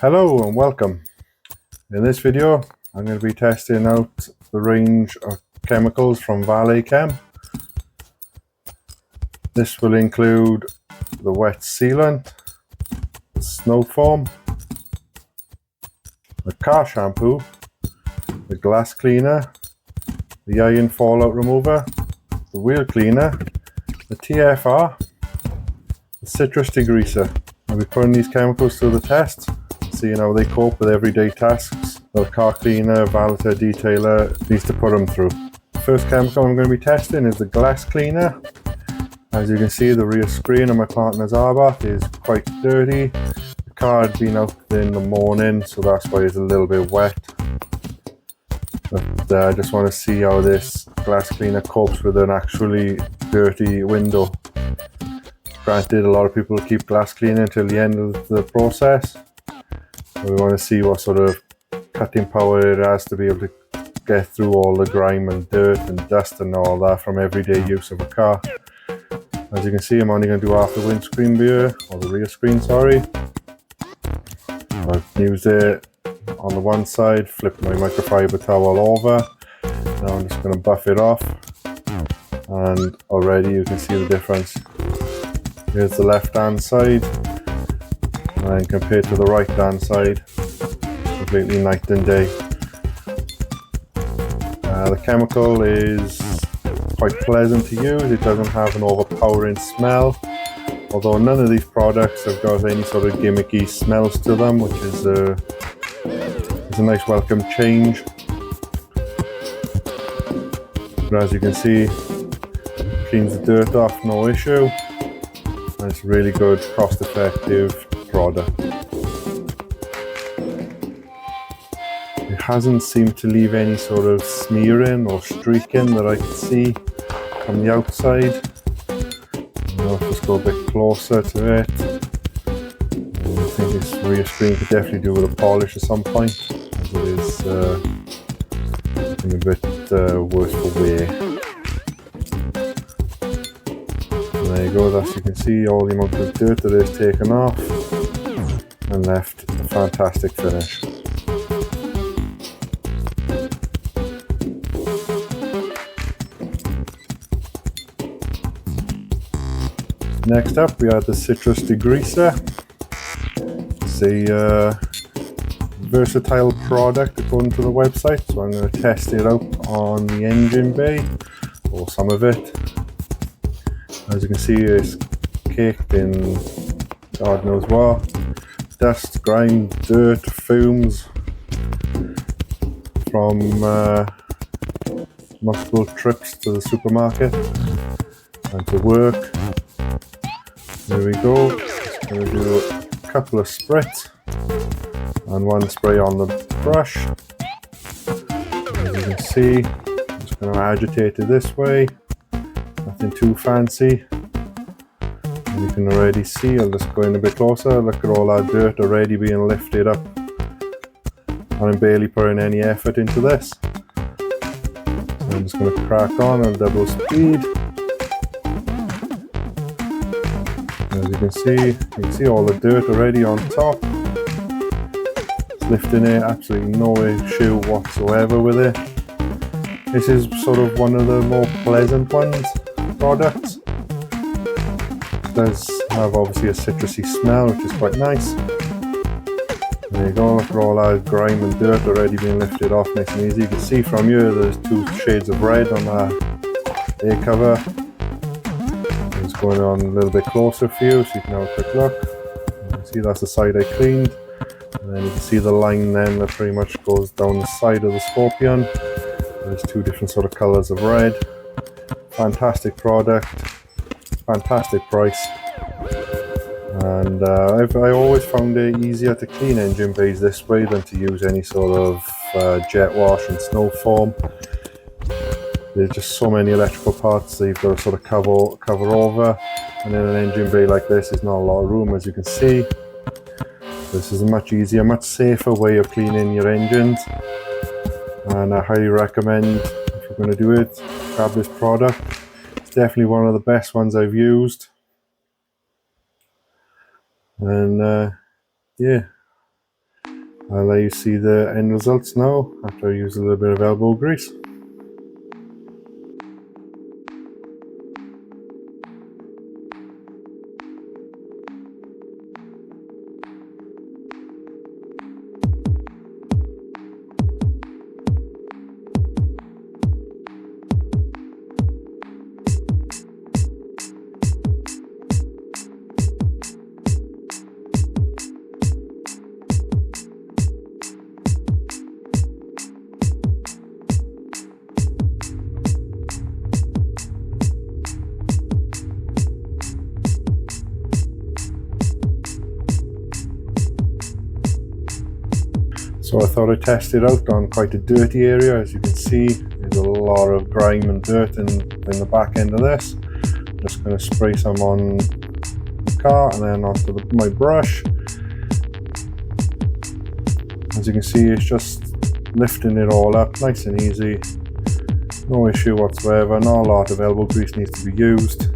Hello and welcome. In this video I'm going to be testing out the range of chemicals from Valet Chem. This will include the wet sealant, the snow foam, the car shampoo, the glass cleaner, the iron fallout remover, the wheel cleaner, the TFR, the citrus degreaser. I'll be putting these chemicals through the test, seeing how they cope with everyday tasks that a car cleaner, valeter, detailer needs to put them through. The first chemical I'm going to be testing is the glass cleaner. As you can see, the rear screen of my partner's Arbath is quite dirty. The car had been out in the morning, so that's why it's a little bit wet. But I just want to see how this glass cleaner copes with an actually dirty window. Granted, a lot of people keep glass cleaning until the end of the process. We want to see what sort of cutting power it has to be able to get through all the grime and dirt and dust and all that from everyday use of a car. As you can see, I'm only going to do half the windscreen here, or the rear screen, sorry. I've used it on the one side, flipped my microfiber towel over. Now I'm just going to buff it off, and already you can see the difference. Here's the left hand side, and compared to the right hand side, completely night and day. The chemical is quite pleasant to use. It doesn't have an overpowering smell, although none of these products have got any sort of gimmicky smells to them, which is a nice welcome change. But as you can see, it cleans the dirt off, no issue, and it's a really good cost-effective product. It hasn't seemed to leave any sort of smearing or streaking that I can see from the outside. I'll just go a bit closer to it. I think this rear screen could definitely do with a polish at some point, as it is a bit worse for wear. And there you go, as you can see, all the amount of dirt that is taken off and left a fantastic finish. Next up, we have the citrus degreaser. It's a versatile product according to the website, so I'm going to test it out on the engine bay, or some of it. As you can see, it's caked in God knows what. Dust, grime, dirt, fumes from multiple trips to the supermarket and to work. There we go. Just going to do a couple of spritz and one spray on the brush. As you can see, I'm just going to agitate it this way. Nothing too fancy. And you can already see, I'll just go in a bit closer. Look at all that dirt already being lifted up. And I'm barely putting any effort into this. So I'm just going to crack on at double speed. As you can see all the dirt already on top. It's lifting it, absolutely no issue whatsoever with it. This is sort of one of the more pleasant products. It does have obviously a citrusy smell, which is quite nice. There you go, look at all that grime and dirt already being lifted off nice and easy. You can see from here there's two shades of red on that air cover. Going on a little bit closer for you so you can have a quick look. You can see that's the side I cleaned, and then you can see the line then that pretty much goes down the side of the Scorpion. There's two different sort of colors of red. Fantastic product, fantastic price, and I always found it easier to clean engine bays this way than to use any sort of jet wash and snow foam. There's just so many electrical parts that you've got to sort of cover over, and in an engine bay like this, there's not a lot of room, as you can see. This is a much easier, much safer way of cleaning your engines, and I highly recommend, if you're going to do it, grab this product. It's definitely one of the best ones I've used, and yeah, I'll let you see the end results now after I use a little bit of elbow grease. So I thought I'd test it out on quite a dirty area. As you can see, there's a lot of grime and dirt in the back end of this. I'm just going to spray some on the car and then onto my brush. As you can see, it's just lifting it all up nice and easy. No issue whatsoever. Not a lot of elbow grease needs to be used,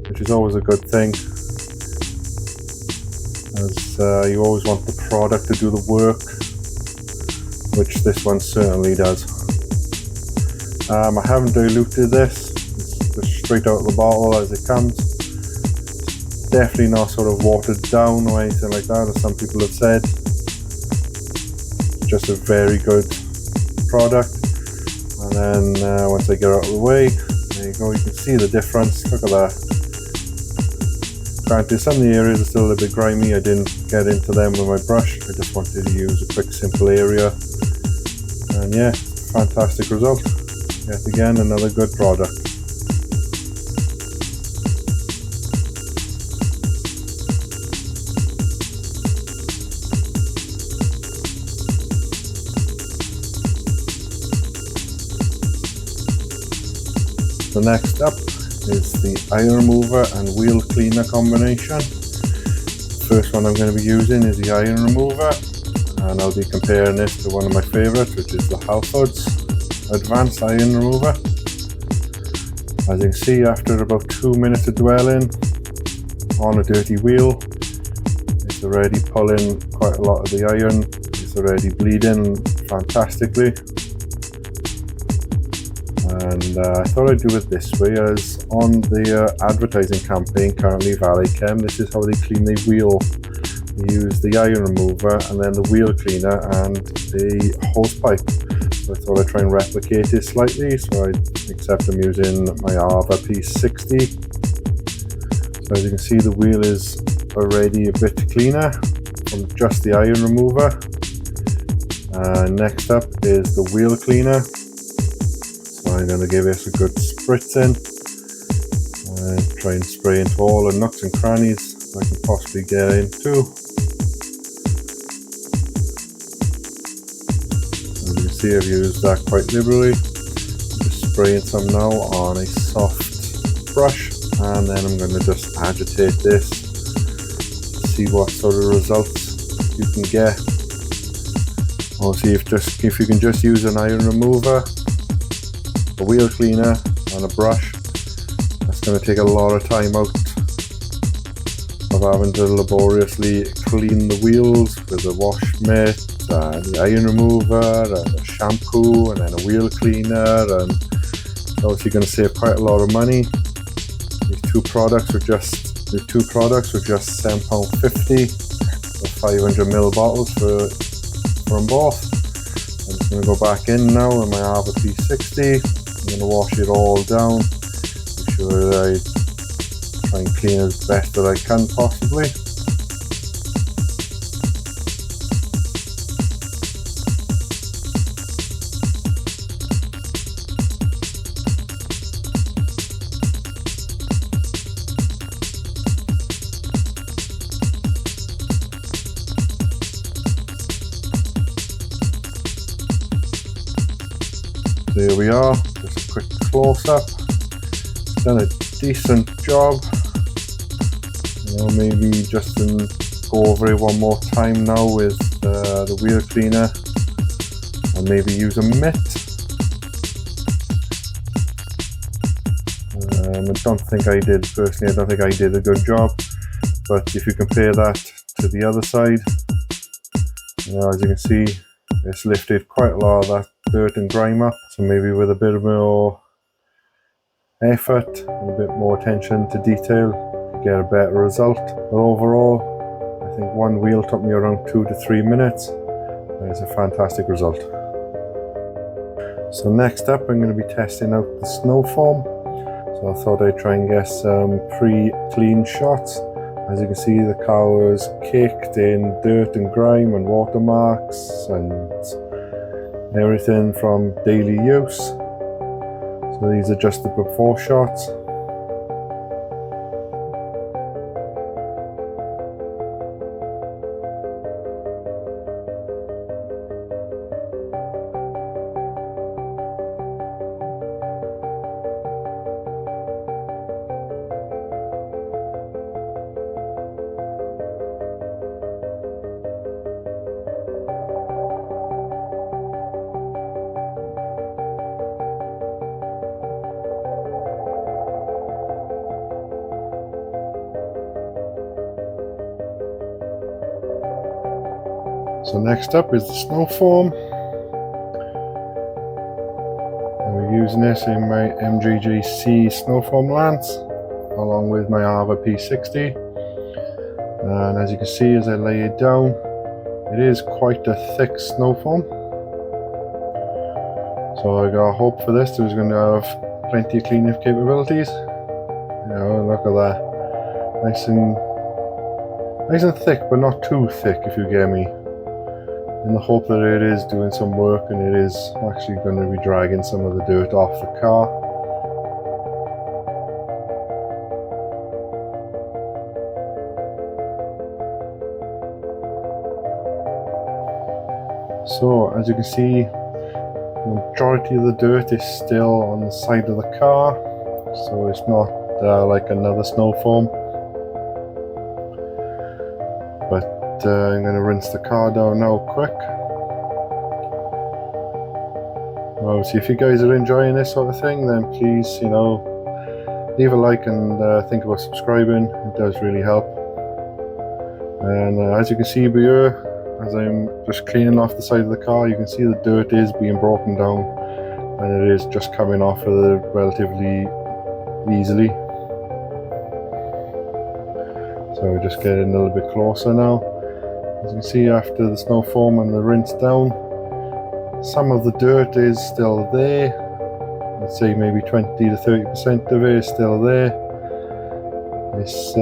which is always a good thing, as you always want the product to do the work, which this one certainly does. I haven't diluted this, it's just straight out of the bottle as it comes. Definitely not sort of watered down or anything like that, as some people have said. Just a very good product. And then once I get out of the way, there you go, you can see the difference. Look at that. Granted, some of the areas are still a little bit grimy. I didn't get into them with my brush. I just wanted to use a quick simple area. And yeah, fantastic result. Yet again, another good product. The next up is the iron remover and wheel cleaner combination. First one I'm going to be using is the iron remover, and I'll be comparing this to one of my favourites, which is the Halford's Advanced Iron Remover. As you can see, after about 2 minutes of dwelling on a dirty wheel, it's already pulling quite a lot of the iron. It's already bleeding fantastically. And I thought I'd do it this way, as on the advertising campaign currently, Valet Chem, this is how they clean the wheel. They use the iron remover and then the wheel cleaner and the hose pipe. So I thought I'd try and replicate it slightly, so except I'm using my Arva P60. So as you can see, the wheel is already a bit cleaner from just the iron remover. Next up is the wheel cleaner. I'm going to give this a good spritz in and try and spray into all the nooks and crannies I can possibly get into. As you can see, I've used that quite liberally. Just spraying some now on a soft brush, and then I'm going to just agitate this, see what sort of results you can get. Obviously, if you can just use an iron remover, a wheel cleaner and a brush, that's going to take a lot of time out of having to laboriously clean the wheels with a wash mitt and the iron remover and a shampoo and then a wheel cleaner, and obviously going to save quite a lot of money. These two products were just £7.50 for 500ml bottles for them both. I'm just going to go back in now with my Arva P60. I'm going to wash it all down, make sure that I try and clean as best that I can possibly. There we are. Quick close-up. Done a decent job. Maybe just go over it one more time now with the wheel cleaner, and maybe use a mitt. I don't think I did a good job, but if you compare that to the other side, As you can see, it's lifted quite a lot of that dirt and grime up, so maybe with a bit more effort and a bit more attention to detail, you get a better result. But overall, I think one wheel took me around 2 to 3 minutes. It's a fantastic result. So next up, I'm going to be testing out the snow foam. So I thought I'd try and get some pre-clean shots. As you can see, the car was caked in dirt and grime and watermarks and everything from daily use. So these are just the before shots. So next up is the snow foam. And we're using this in my mjjc snow foam lance along with my Arva P60. And as you can see, as I lay it down, it is quite a thick snow foam. So I got hope for this. There's going to have plenty of cleaning capabilities. You know, look at that. Nice and thick, but not too thick, if you get me. In the hope that it is doing some work and it is actually going to be dragging some of the dirt off the car. So as you can see, the majority of the dirt is still on the side of the car, so it's not like another snow foam. But I'm going to rinse the car down now quick. Obviously, if you guys are enjoying this sort of thing, then please, you know, leave a like and think about subscribing. It does really help. And as you can see here, as I'm just cleaning off the side of the car, you can see the dirt is being broken down and it is just coming off of it relatively easily. So we're just getting a little bit closer now. As you can see, after the snow foam and the rinse down, some of the dirt is still there. I'd say maybe 20 to 30% of it is still there. It's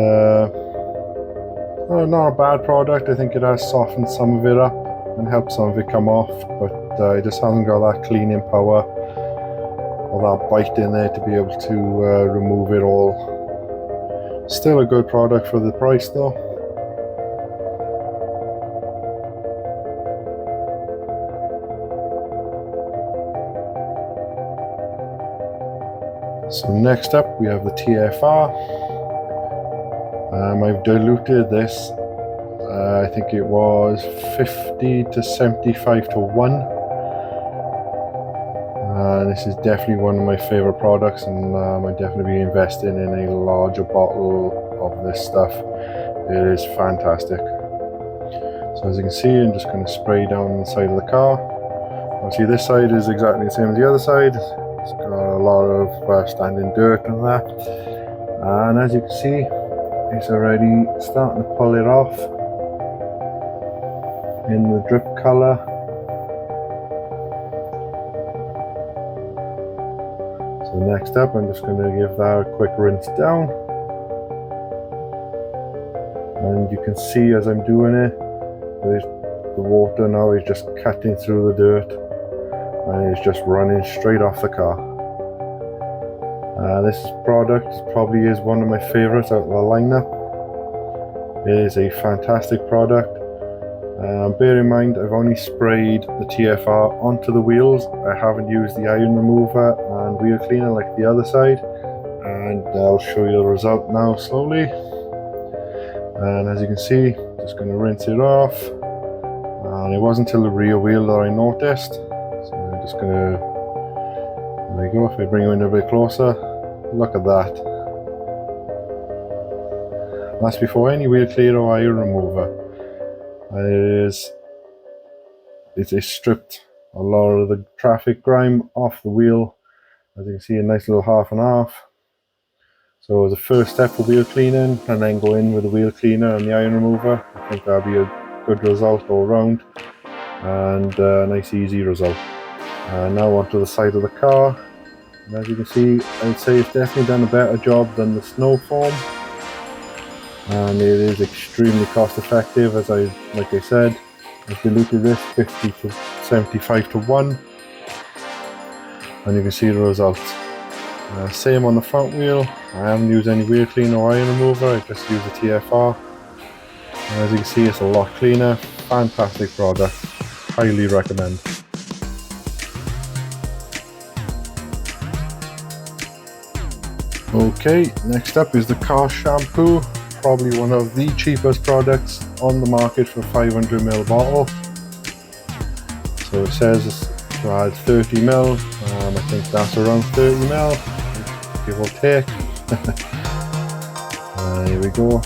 not a bad product. I think it has softened some of it up and helped some of it come off, but it just hasn't got that cleaning power or that bite in there to be able to remove it all. Still a good product for the price though. So next up we have the TFR. I've diluted this, I think it was 50 to 75 to 1. This is definitely one of my favorite products, and I'd definitely be investing in a larger bottle of this stuff. It is fantastic. So as you can see, I'm just going to spray down the side of the car. Obviously this side is exactly the same as the other side. It's got a lot of standing dirt and that. And as you can see, it's already starting to pull it off in the drip colour. So next up, I'm just going to give that a quick rinse down. And you can see as I'm doing it, the water now is just cutting through the dirt and it's just running straight off the car. This product probably is one of my favorites out of the lineup. It is a fantastic product. Bear in mind, I've only sprayed the TFR onto the wheels. I haven't used the iron remover and wheel cleaner like the other side. And I'll show you the result now slowly. And as you can see, just going to rinse it off. And it wasn't until the rear wheel that I noticed. So I'm just going to, there we go, if I bring you in a bit closer, look at that. That's before any wheel cleaner or iron remover. And it is it stripped a lot of the traffic grime off the wheel. As you can see, a nice little half and half. So the first step for wheel cleaning, and then go in with the wheel cleaner and the iron remover. I think that'll be a good result all around, and a nice easy result. Now onto the side of the car, and as you can see, I'd say it's definitely done a better job than the snow foam, and it is extremely cost effective. Like I said, I've diluted this 50 to 75 to 1, and you can see the results. Same on the front wheel. I haven't used any wheel cleaner or iron remover, I just use the TFR. And as you can see, it's a lot cleaner. Fantastic product, highly recommend. Okay, next up is the car shampoo. Probably one of the cheapest products on the market for 500ml bottle. So it says to add 30ml. I think that's around 30ml, give or take. Here we go.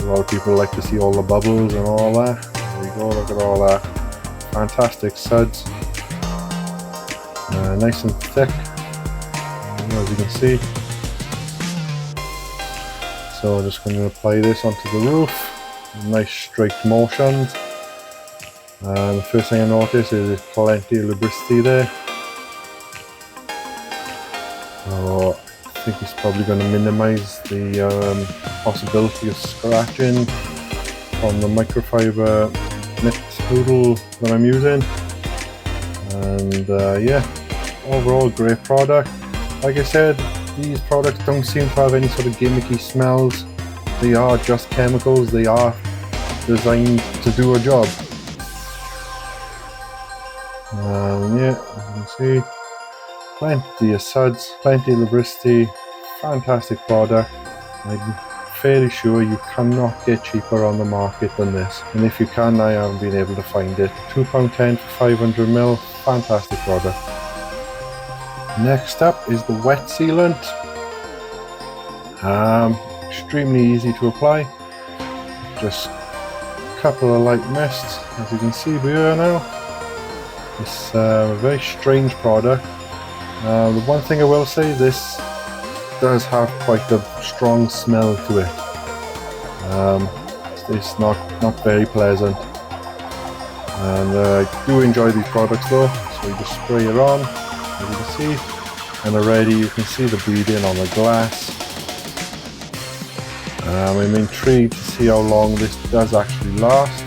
A lot of people like to see all the bubbles and all that. There we go, look at all that. Fantastic suds. Nice and thick, as you can see. So I'm just going to apply this onto the roof. Nice straight motions. The first thing I notice is there's plenty of lubricity there. So I think it's probably going to minimize the possibility of scratching from the microfiber knit noodle that I'm using. And yeah, overall great product. Like I said, these products don't seem to have any sort of gimmicky smells. They are just chemicals. They are designed to do a job. Yeah, as you can see, plenty of suds, plenty of lubricity, fantastic product. I'm fairly sure you cannot get cheaper on the market than this. And if you can, I haven't been able to find it. £2.10 for 500ml, fantastic product. Next up is the wet sealant. Extremely easy to apply. Just a couple of light mists, as you can see here now. It's a very strange product. The one thing I will say, this does have quite a strong smell to it. It's not very pleasant. And I do enjoy these products though. So you just spray it on, as you can see, and already you can see the beading on the glass. I'm intrigued to see how long this does actually last.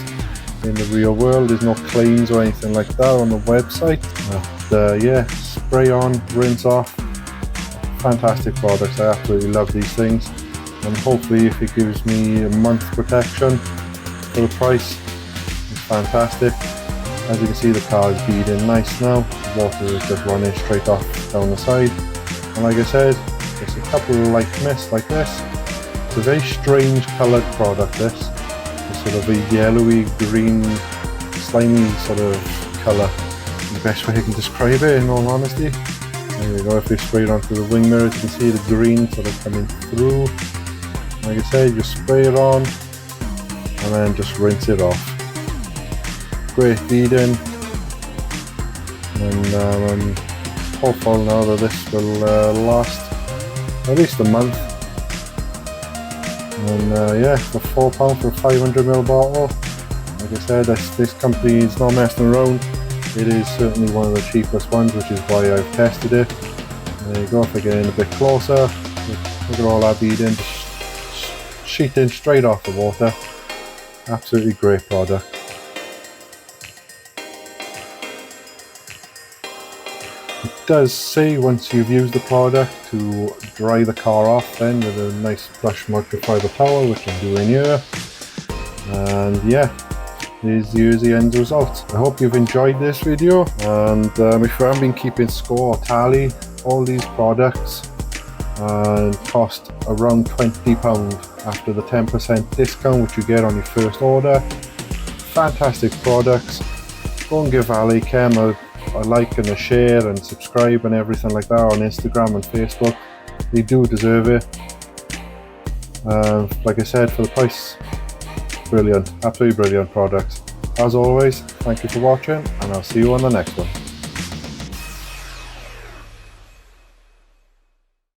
In the real world, there's no claims or anything like that on the website. But yeah, spray on, rinse off. Fantastic products. I absolutely love these things, and hopefully if it gives me a month protection for the price, it's fantastic. As you can see, the car is beading nice now. The water is just running straight off down the side, and like I said, just a couple of light mists like this. It's a very strange coloured product, this. Sort of a yellowy green slimy sort of colour, the best way I can describe it, in all honesty. There we go. If we spray it onto the wing mirrors, you can see the green sort of coming through. Like I said, just spray it on and then just rinse it off. Great beading, and I'm hopeful now that this will last at least a month. And yeah, for £4 for a 500ml bottle, like I said, this company is not messing around. It is certainly one of the cheapest ones, which is why I've tested it. There you go. If I get in a bit closer, look at all that beading, just sheeting straight off the water. Absolutely great product. It does say once you've used the product to dry the car off then with a nice plush microfiber towel, which I'm doing here. And yeah, here's the end result. I hope you've enjoyed this video, and if you haven't been keeping score or tally, all these products cost around £20 after the 10% discount which you get on your first order. Fantastic products. Go and give Valet Chem a like and a share and subscribe and everything like that on Instagram and Facebook. They do deserve it. Like I said, for the price, brilliant, absolutely brilliant products. As always, thank you for watching, and I'll see you on the next one.